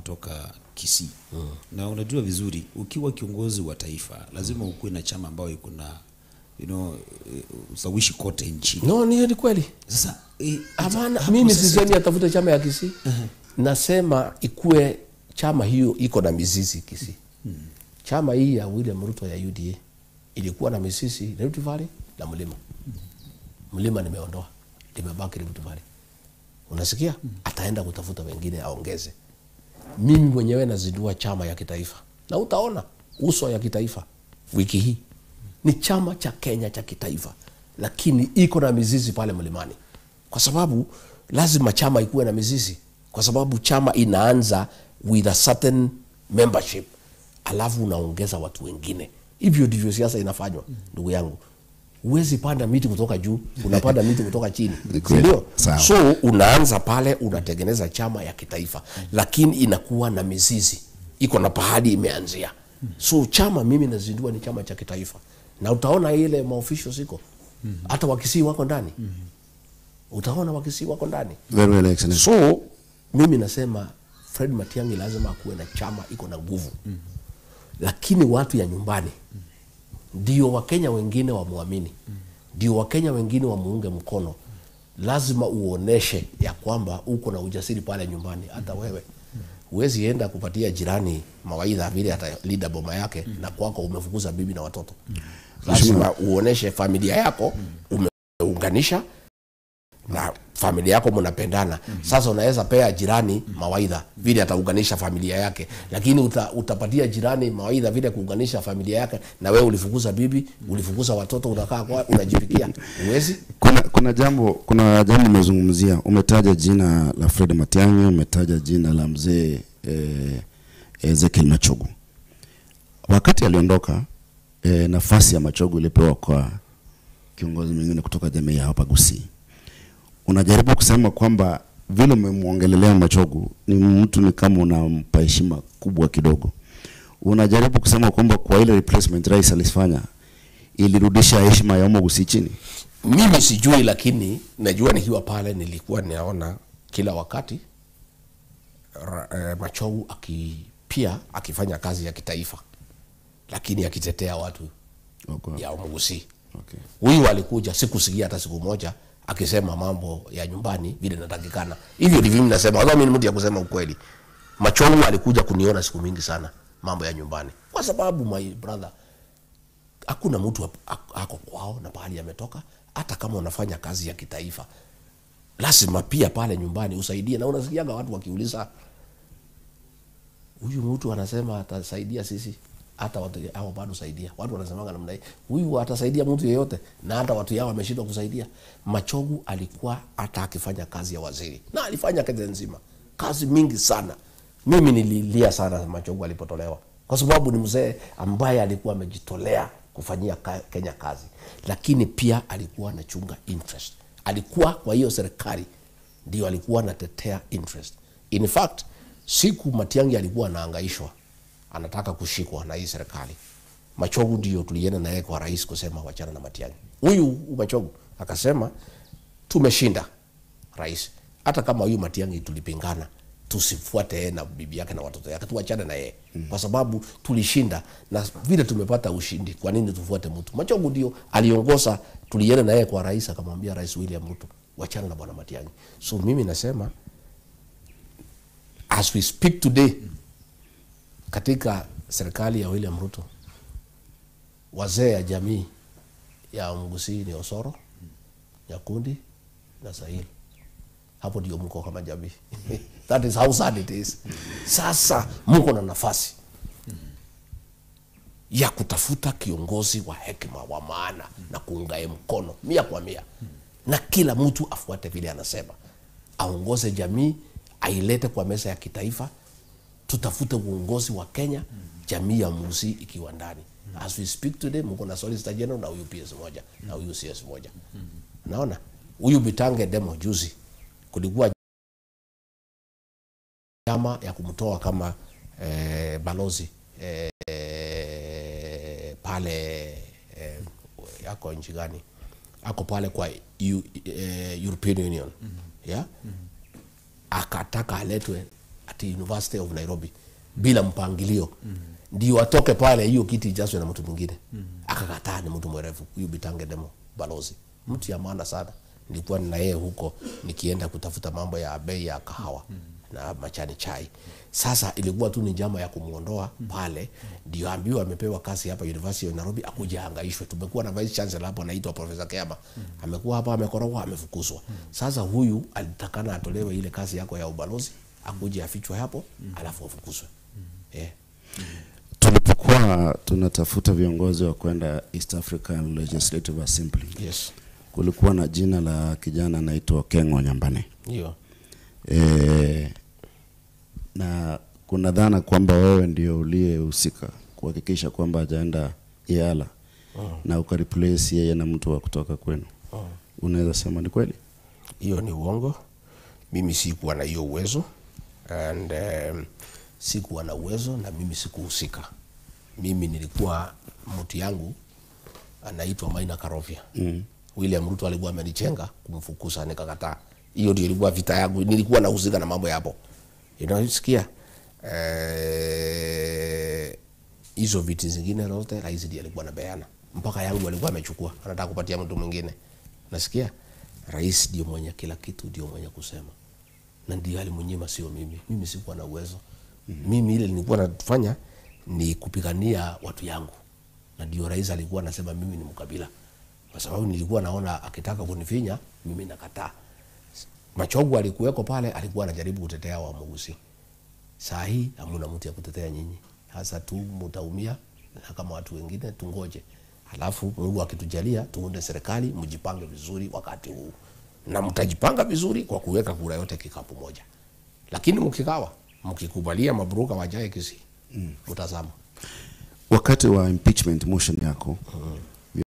natoka Kisii. Na unajua vizuri ukiwa kiongozi wa taifa lazima ukuwe na chama ambayo iko na usawishi kote nchini. No, ni kweli. Sasa hapana, mimi sisemi atafuta chama ya Kisii. Nasema ikue chama hiyo iko na mizizi Kisii. Chama hii ya William Ruto ya UDA ilikuwa na mizizi Rift Valley na Mlima. Mlima nimeondoa, imebaki Rift Valley. Unasikia? Ataenda kutafuta wengine aongeze. Mimi mwenyewe nazindua chama ya kitaifa. Na utaona uso ya kitaifa wiki hii. Ni chama cha Kenya cha kitaifa, lakini iko na mizizi pale Mlimani. Kwa sababu lazima chama ikuwe na mizizi, kwa sababu chama inaanza with a certain membership, alafu unaongeza watu wengine. Hivyo ndivyo siasa inafanywa, ndugu yangu. Huwezi panda miti kutoka juu, unapanda miti kutoka chini. Ndio? So unaanza pale, unatengeneza chama ya kitaifa, lakini inakuwa na mizizi, iko na pahali imeanzia. So chama mimi nazindua ni chama cha kitaifa. Na utaona ile maofficial siko. Hata Wakisii wako ndani. Utaona Wakisii wako ndani. Very excellent. So mimi nasema Fred Matiang'i lazima akuwe na chama iko na nguvu. Lakini watu ya nyumbani ndio Wakenya wengine wamuamini. Ndio Wakenya wengine wamuunge mkono. Lazima uoneshe ya kwamba uko na ujasiri pale nyumbani. Hata wewe huwezi enda kupatia jirani mawaidha vile atalinda boma yake na kwako umefukuza bibi na watoto. Lazima uoneshe familia yako umeunganisha na familia yako mnapendana. Sasa unaweza pea jirani mawaidha vile ataunganisha familia yake, lakini utapatia jirani mawaidha vile kuunganisha familia yake na wewe ulifukuza bibi, ulifukuza watoto, unakaa kwa unajipikia. Uwezi? Kuna jambo umezungumzia. Umetaja jina la Fred Matiang'i, umetaja jina la mzee Ezekiel Machogu. Wakati aliondoka, nafasi ya Machogu ilipewa kwa kiongozi mwingine kutoka jamii ya hapa Gusii. Unajaribu kusema kwamba vile umemwongelelea Machogu ni mtu ni kama unampa heshima kubwa kidogo. Unajaribu kusema kwamba kwa ile replacement rais alifanya ilirudisha heshima ya Omo Gusii chini. Mimi sijui, lakini najua nikiwa pale nilikuwa naona kila wakati Machogu pia akifanya kazi ya kitaifa, lakini akitetea watu ya Omo Gusii. Huyu alikuja sikusikia hata siku moja akisema mambo ya nyumbani vile natakikana. Hivyo ndivyo mimi nasema. Mimi ni mtu ya kusema ukweli. Machogu alikuja kuniona siku mingi sana mambo ya nyumbani. Kwa sababu my brother, hakuna mtu ako kwao na pahali ametoka. Hata kama unafanya kazi ya kitaifa, lazima pia pale nyumbani usaidie. Na unasikiaga watu wakiuliza, huyu mtu anasema atasaidia sisi, hata watu hao bado saidia. Watu wanasemaga namna hii, huyu atasaidia mtu yeyote, na hata watu yao wameshindwa kusaidia. Machogu alikuwa hata akifanya kazi ya waziri, na alifanya kazi nzima, kazi mingi sana. Mimi nililia sana Machogu alipotolewa, kwa sababu ni mzee ambaye alikuwa amejitolea kufanyia Kenya kazi, lakini pia alikuwa anachunga interest. Alikuwa kwa hiyo serikali ndio alikuwa anatetea interest. In fact, siku Matiang'i alikuwa anahangaishwa, anataka kushikwa na hii serikali, Machogu ndio tulienda naye kwa rais kusema wachana na Matiang'i. Huyu Machogu akasema tumeshinda rais, hata kama huyu Matiang'i tulipingana, tusifuate na bibi yake na watoto yake, tuachane na yeye kwa sababu tulishinda, na vile tumepata ushindi, kwa nini tufuate mtu? Machogu ndio aliongoza, tulienda naye kwa rais, akamwambia Rais William Ruto wachana na bwana Matiang'i. So mimi nasema as we speak today, katika serikali ya William Ruto, wazee ya jamii ya Omo Gusii ni Osoro, Nyakundi na Sahil. Hapo ndio mko kama jamii. That is how sad it is. Sasa mko na nafasi ya kutafuta kiongozi wa hekima, wa maana, na kuungae mkono 100%. Na kila mtu afuate vile anasema, aongoze jamii, ailete kwa meza ya kitaifa, tutafute uongozi wa Kenya, jamii ya Omo Gusii ikiwa ndani. As we speak today, mko na Solicitor General na UPS moja na UCS moja. Naona huyu Bitange demo juzi kulikuwa chama ya kumtoa kama balozi pale yako nchi gani, ako pale kwa European Union, yeah, akataka aletwe at University of Nairobi bila mpangilio. Ndio atoke pale hiyo kiti ijazwe na mtu mwingine. Akakataa, ni mtu mwerevu huyu Bitange Demo balozi. Mtu ya maana sana. Nilikuwa na yeye huko nikienda kutafuta mambo ya bei ya kahawa na majani chai. Sasa ilikuwa tu ni njama ya kumuondoa pale, ndio ambiwa amepewa kazi hapa University of Nairobi akuja hangaishwe. Tumekuwa na vice chancellor hapo anaitwa Professor Kema. Amekuwa hapa amekorogwa, amefukuzwa. Sasa huyu alitakana atolewe ile kazi yako ya ubalozi, akuje afichwe hapo, alafu afukuzwe. Tulipokuwa tunatafuta viongozi wa kwenda East African Legislative Assembly. Yes. Kulikuwa na jina la kijana anaitwa Kengo Nyambane. Ndio. Na kuna dhana kwamba wewe ndio uliyehusika kuhakikisha kwamba hajaenda Yala na ukareplace yeye na mtu wa kutoka kwenu. Unaweza sema ni kweli? Hiyo ni uongo. Mimi sikuwa na hiyo uwezo and sikuwa na uwezo na mimi sikuhusika. Mimi nilikuwa mtu yangu anaitwa Maina Karovia. William Ruto alikuwa amenichenga kumfukuza, nikakataa. Hiyo ndio ilikuwa vita yangu. Nilikuwa nahusika na mambo yapo. Unasikia? Hizo viti zingine zote rais ndiye alikuwa anabeana. Mpaka yangu alikuwa amechukua, anataka kupatia mtu mwingine. Nasikia? Rais ndio mwenye kila kitu, ndio mwenye kusema. Na ndio alimnyima, sio mimi. Mimi sikuwa na uwezo. Mimi ile nilikuwa nafanya ni kupigania watu yangu. Na ndio rais alikuwa anasema mimi ni mkabila. Kwa sababu nilikuwa naona akitaka kunifinya, mimi nakataa. Machogu alikuweko pale, alikuwa anajaribu kutetea Wamugusi. Saa hii hamuna mtu ya kutetea nyinyi. Hasa tu mtaumia, na kama watu wengine tungoje. Halafu Mungu akitujalia tuunde serikali, mjipange vizuri wakati huu. Na mtajipanga vizuri kwa kuweka kura yote kikapu moja. Lakini mkikawa, mkikubalia mabruka wajae Kisii, mtazama. Wakati wa impeachment motion yako,